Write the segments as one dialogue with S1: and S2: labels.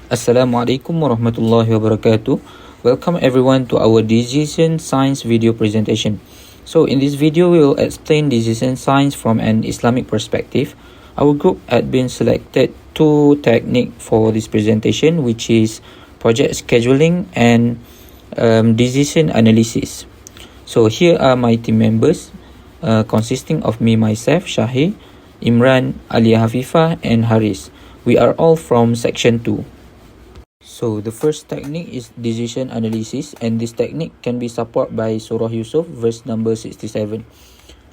S1: Assalamualaikum warahmatullahi wabarakatuh. Welcome everyone to our decision science video presentation. So in this video we will explain decision science from an Islamic perspective. Our group had been selected two technique for this presentation, which is project scheduling and decision analysis. So here are my team members, consisting of me myself, Shahir, Imran, Alia Hafifah and Haris. We are all from section 2. So the first technique is decision analysis, and this technique can be supported by Surah Yusuf verse number 67.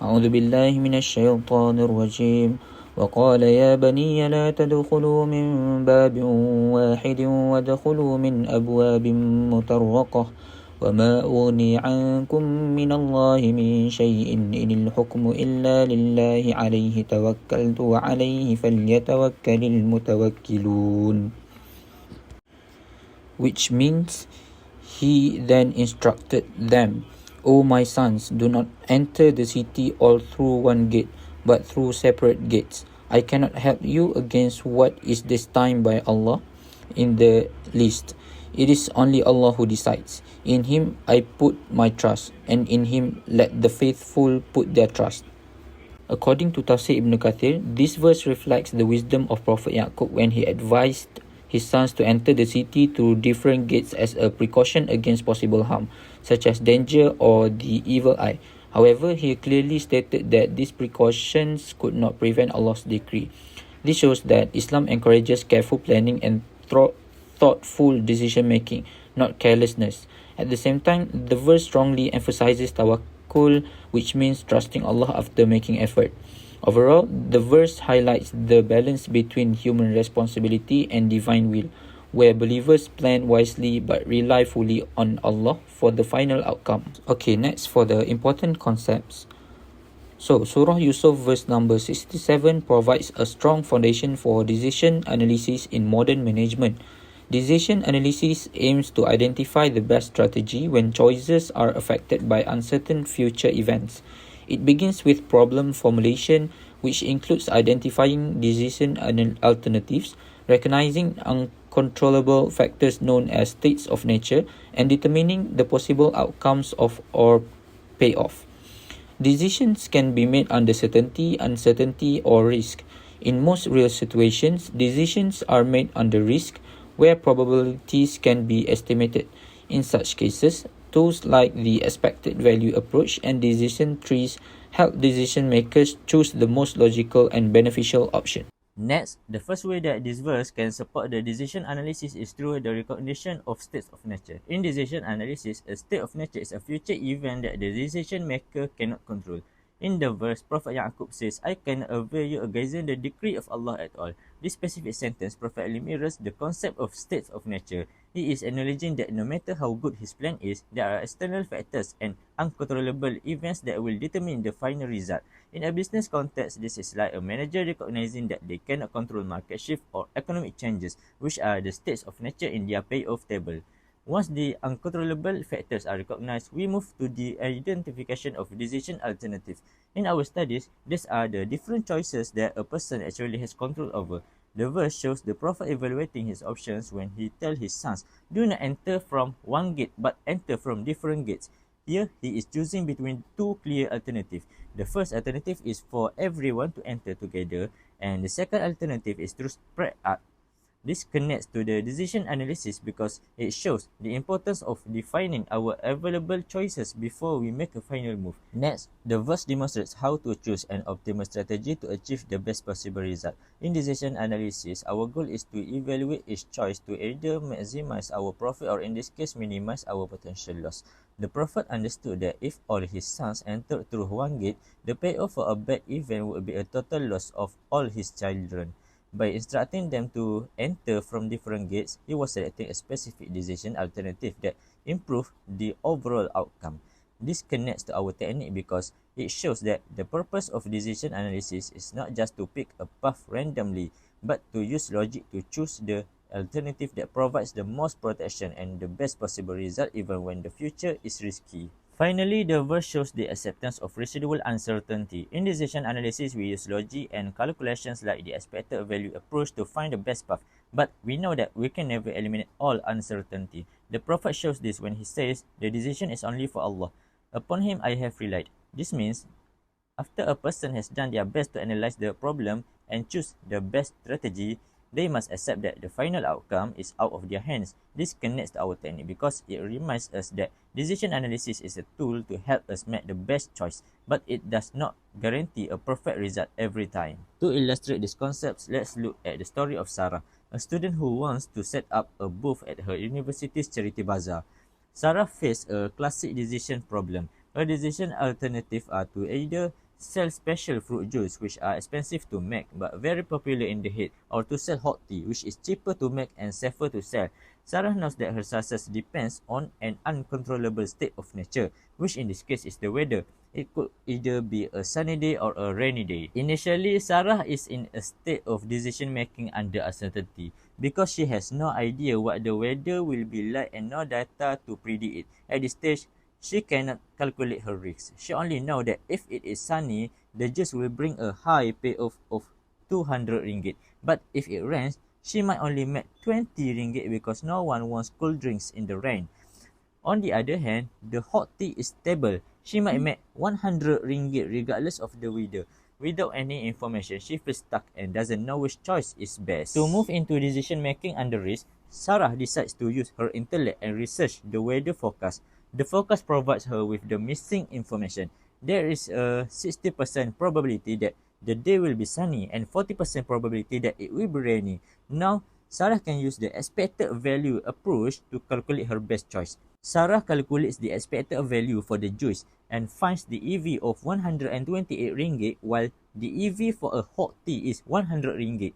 S1: أعوذ بالله من الشيطان الرجيم وقال يا بني لا تدخلوا من باب واحد وادخلوا من أبواب مطرقة وما أغني عنكم من الله من شيء إن الحكم إلا لله عليه توكلت وعليه فليتوكل المتوكلون, which means he then instructed them, O my sons, do not enter the city all through one gate, but through separate gates. I cannot help you against what is destined by Allah in the least. It is only Allah who decides. In Him I put my trust, and in Him let the faithful put their trust. According to Tafsir Ibn Kathir, this verse reflects the wisdom of Prophet Yaqub when he advised his sons to enter the city through different gates as a precaution against possible harm, such as danger or the evil eye. However, he clearly stated that these precautions could not prevent Allah's decree. This shows that Islam encourages careful planning and thoughtful decision making, not carelessness. At the same time, the verse strongly emphasizes tawakkul, which means trusting Allah after making effort. Overall, the verse highlights the balance between human responsibility and divine will, where believers plan wisely but rely fully on Allah for the final outcome. Okay, next for the important concepts. So, Surah Yusuf verse number 67 provides a strong foundation for decision analysis in modern management. Decision analysis aims to identify the best strategy when choices are affected by uncertain future events. It begins with problem formulation, which includes identifying decision alternatives, recognizing uncontrollable factors known as states of nature, and determining the possible outcomes of or payoff. Decisions can be made under certainty, uncertainty, or risk. In most real situations, decisions are made under risk, where probabilities can be estimated. In such cases, tools like the expected value approach and decision trees help decision makers choose the most logical and beneficial option.
S2: Next, the first way that this verse can support the decision analysis is through the recognition of states of nature. In decision analysis, a state of nature is a future event that the decision maker cannot control. In the verse, Prophet Yaqub says, I cannot avail you against the decree of Allah at all. This specific sentence perfectly mirrors the concept of states of nature. He is acknowledging that no matter how good his plan is, there are external factors and uncontrollable events that will determine the final result. In a business context, this is like a manager recognizing that they cannot control market shift or economic changes, which are the states of nature in their payoff table. Once the uncontrollable factors are recognized, we move to the identification of decision alternatives. In our studies, these are the different choices that a person actually has control over. The verse shows the Prophet evaluating his options when he tells his sons, do not enter from one gate, but enter from different gates. Here, he is choosing between two clear alternatives. The first alternative is for everyone to enter together, and the second alternative is to spread out. This connects to the decision analysis because it shows the importance of defining our available choices before we make a final move. Next, the verse demonstrates how to choose an optimal strategy to achieve the best possible result. In decision analysis, our goal is to evaluate each choice to either maximize our profit or, in this case, minimize our potential loss. The Prophet understood that if all his sons entered through one gate, the payoff for a bad event would be a total loss of all his children. By instructing them to enter from different gates, he was selecting a specific decision alternative that improved the overall outcome. This connects to our technique because it shows that the purpose of decision analysis is not just to pick a path randomly, but to use logic to choose the alternative that provides the most protection and the best possible result even when the future is risky. Finally, the verse shows the acceptance of residual uncertainty. In decision analysis, we use logic and calculations like the expected value approach to find the best path. But we know that we can never eliminate all uncertainty. The Prophet shows this when he says, "The decision is only for Allah. Upon him I have relied." This means after a person has done their best to analyze the problem and choose the best strategy, they must accept that the final outcome is out of their hands. This connects to our technique because it reminds us that decision analysis is a tool to help us make the best choice, but it does not guarantee a perfect result every time. To illustrate these concepts, let's look at the story of Sarah, a student who wants to set up a booth at her university's charity bazaar. Sarah faced a classic decision problem. Her decision alternatives are to either sell special fruit juice which are expensive to make but very popular in the heat, or to sell hot tea which is cheaper to make and safer to sell. Sarah knows that her success depends on an uncontrollable state of nature, which in this case is the weather. It could either be a sunny day or a rainy day. Initially, Sarah is in a state of decision making under uncertainty because she has no idea what the weather will be like and no data to predict it. At this stage, she cannot calculate her risks. She only knows that if it is sunny, the juice will bring a high payoff of 200 ringgit. But if it rains, she might only make 20 ringgit because no one wants cold drinks in the rain. On the other hand, the hot tea is stable. She might make 100 ringgit regardless of the weather. Without any information, she feels stuck and doesn't know which choice is best. To move into decision making under risk, Sarah decides to use her intellect and research the weather forecast. The forecast provides her with the missing information. There is a 60% probability that the day will be sunny and 40% probability that it will be rainy. Now, Sarah can use the expected value approach to calculate her best choice. Sarah calculates the expected value for the juice and finds the EV of 128 ringgit while the EV for a hot tea is 100 ringgit.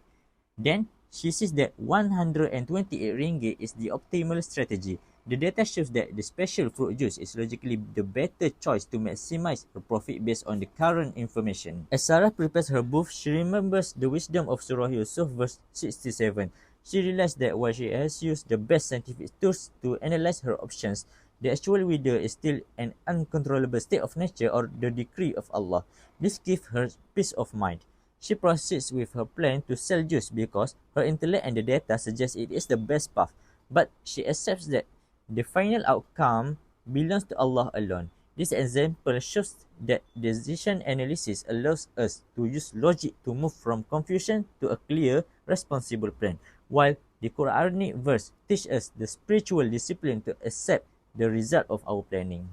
S2: Then, she sees that 128 ringgit is the optimal strategy. The data shows that the special fruit juice is logically the better choice to maximize her profit based on the current information. As Sarah prepares her booth, she remembers the wisdom of Surah Yusuf verse 67. She realized that while she has used the best scientific tools to analyze her options, the actual weather is still an uncontrollable state of nature or the decree of Allah. This gives her peace of mind. She proceeds with her plan to sell juice because her intellect and the data suggest it is the best path, but she accepts that the final outcome belongs to Allah alone. This example shows that decision analysis allows us to use logic to move from confusion to a clear, responsible plan, while the Quranic verse teaches us the spiritual discipline to accept the result of our planning.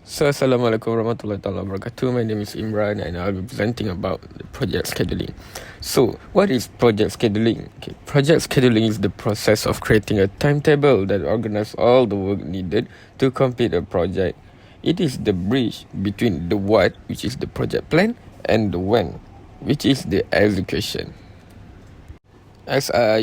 S3: So, Assalamualaikum warahmatullahi wabarakatuh. My name is Imran and I'll be presenting about the project scheduling. So, what is project scheduling? Okay, project scheduling is the process of creating a timetable that organizes all the work needed to complete a project. It is the bridge between the what, which is the project plan, and the when, which is the execution. As I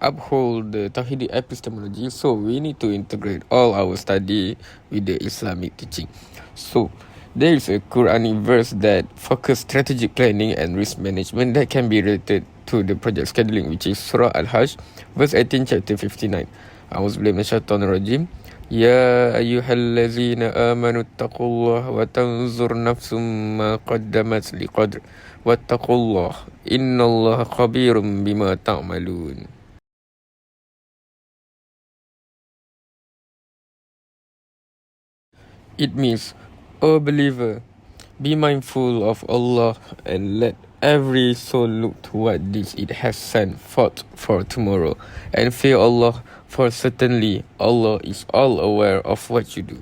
S3: uphold the Tawhidi epistemology, so we need to integrate all our study with the Islamic teaching. So, there is a Quranic verse that focus strategic planning and risk management that can be related to the project scheduling, which is Surah Al-Hajj, verse 18, chapter 59. A'udzubillahi minasyaitonirrajim. Ya ayyuhallazina amanu taqullaha wa tanzur nafsum ma qaddamat liqadr. Wattaqullah, innallaha khabirum bima ta'malun. It means, O believer, be mindful of Allah and let every soul look to what deeds it has sent forth for tomorrow, and fear Allah, for certainly Allah is all aware of what you do.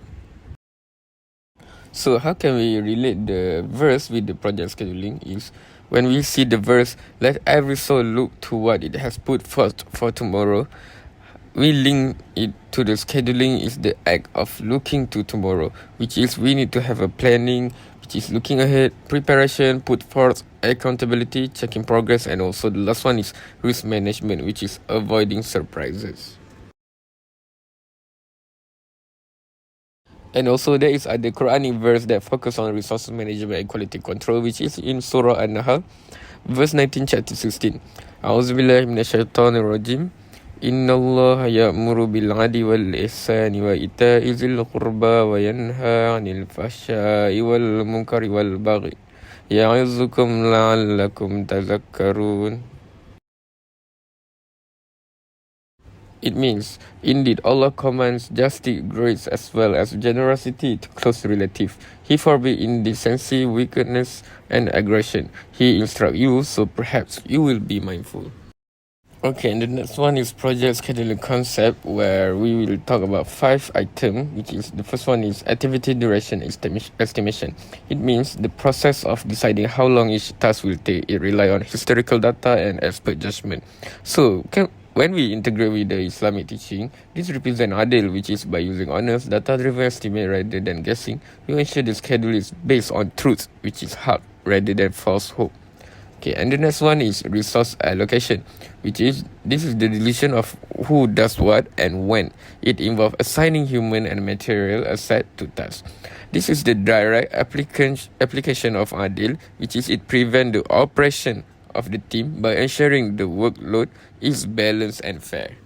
S3: So how can we relate the verse with the project scheduling is when we see the verse, let every soul look to what it has put forth for tomorrow, we link it to the scheduling is the act of looking to tomorrow, which is we need to have a planning, which is looking ahead, preparation, put forth, accountability, checking progress, and also the last one is risk management, which is avoiding surprises. And also there is the Quranic verse that focus on resource management and quality control, which is in Surah An-Nahl, verse 19, chapter 16. A'udzubillahi minasyaitonirrajim. Innallaha ya'muru bil 'adli wal ihsani wa ita'i dzil qurba wa yanha 'anil fahsya'i wal munkari wal baghi. Ya'izukum la'allakum tadhakkarun. It means, indeed, Allah commands justice, grace, as well as generosity to close relative. He forbids indecency, wickedness, and aggression. He instructs you, so perhaps you will be mindful. Okay, and the next one is project scheduling concept, where we will talk about 5 items, which is the first one is activity duration estimation. It means the process of deciding how long each task will take. It relies on historical data and expert judgment. So, when we integrate with the Islamic teaching, this represents adil, which is by using honest, data-driven estimate rather than guessing. We ensure the schedule is based on truth, which is hard, rather than false hope. Okay, and the next one is resource allocation, which is this is the decision of who does what and when. It involves assigning human and material asset to tasks. This is the direct application of adil, which is it prevents the oppression of the team by ensuring the workload is balanced and fair.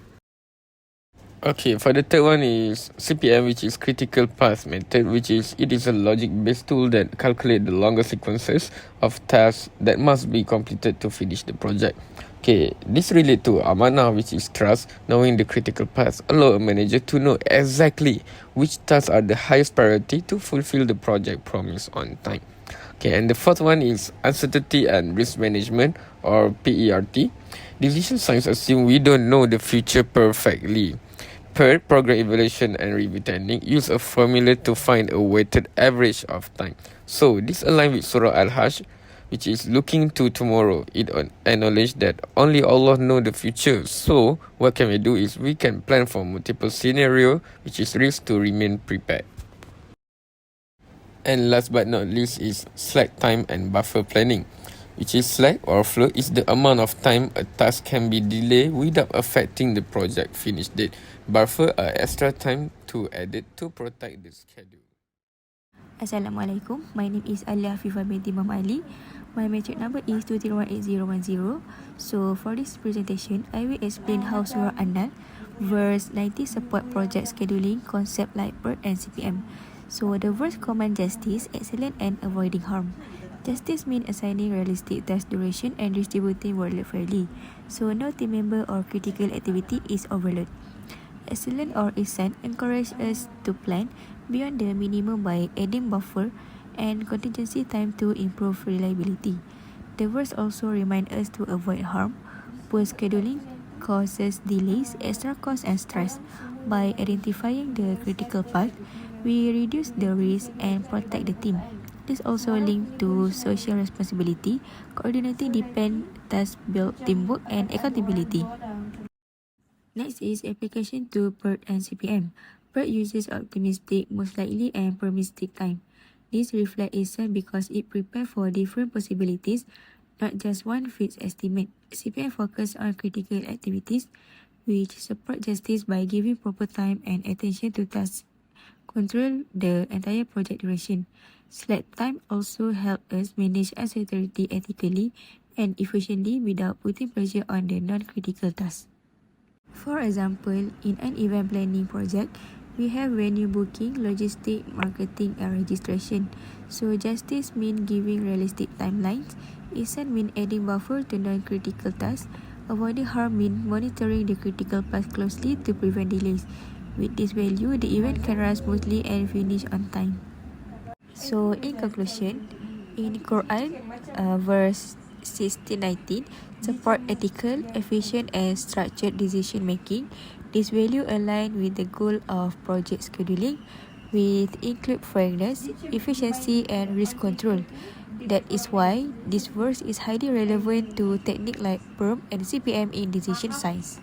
S3: Okay, for the third one is CPM, which is critical path method, which is it is a logic-based tool that calculates the longer sequences of tasks that must be completed to finish the project. Okay, this relates to amanah, which is trust. Knowing the critical paths allow a manager to know exactly which tasks are the highest priority to fulfill the project promise on time. Okay, and the fourth one is uncertainty and risk management, or PERT. Decision science assume we don't know the future perfectly. Per program evaluation and review technique, use a formula to find a weighted average of time. So this aligns with Surah Al-Hajj, which is looking to tomorrow. It acknowledges that only Allah knows the future. So what can we do is we can plan for multiple scenario, which is risk to remain prepared. And last but not least is slack time and buffer planning, which is slack or flow is the amount of time a task can be delayed without affecting the project finish date. Buffer are extra time to added to protect the schedule.
S4: Assalamualaikum. My name is Alia Afifah binti Imam Ali. My metric number is 2318010. So for this presentation, I will explain how Surah An-Nahl verse 90 support project scheduling concept like PERT and CPM. So the verse command justice, excellence and avoiding harm. Justice means assigning realistic task duration and distributing workload fairly, so no team member or critical activity is overloaded. Excellent or ihsan encourage us to plan beyond the minimum by adding buffer and contingency time to improve reliability. The verse also remind us to avoid harm. Poor scheduling causes delays, extra cost and stress. By identifying the critical path, we reduce the risk and protect the team. This also linked to social responsibility, coordinating depend tasks build teamwork and accountability. Next is application to PERT and CPM. PERT uses optimistic, most likely, and permissive time. This reflects itself because it prepares for different possibilities, not just one fixed estimate. CPM focuses on critical activities, which support justice by giving proper time and attention to tasks. Control the entire project duration. Slack time also helps us manage uncertainty ethically and efficiently without putting pressure on the non-critical tasks. For example, in an event planning project, we have venue booking, logistic, marketing, and registration. So justice means giving realistic timelines. Ihsan means adding buffer to non-critical tasks. Avoiding harm means monitoring the critical path closely to prevent delays. With this value, the event can run smoothly and finish on time. So in conclusion, in Quran, verse 16-19, support ethical, efficient and structured decision making. This value align with the goal of project scheduling, with include fairness, efficiency and risk control. That is why this verse is highly relevant to techniques like PERM and CPM in decision science.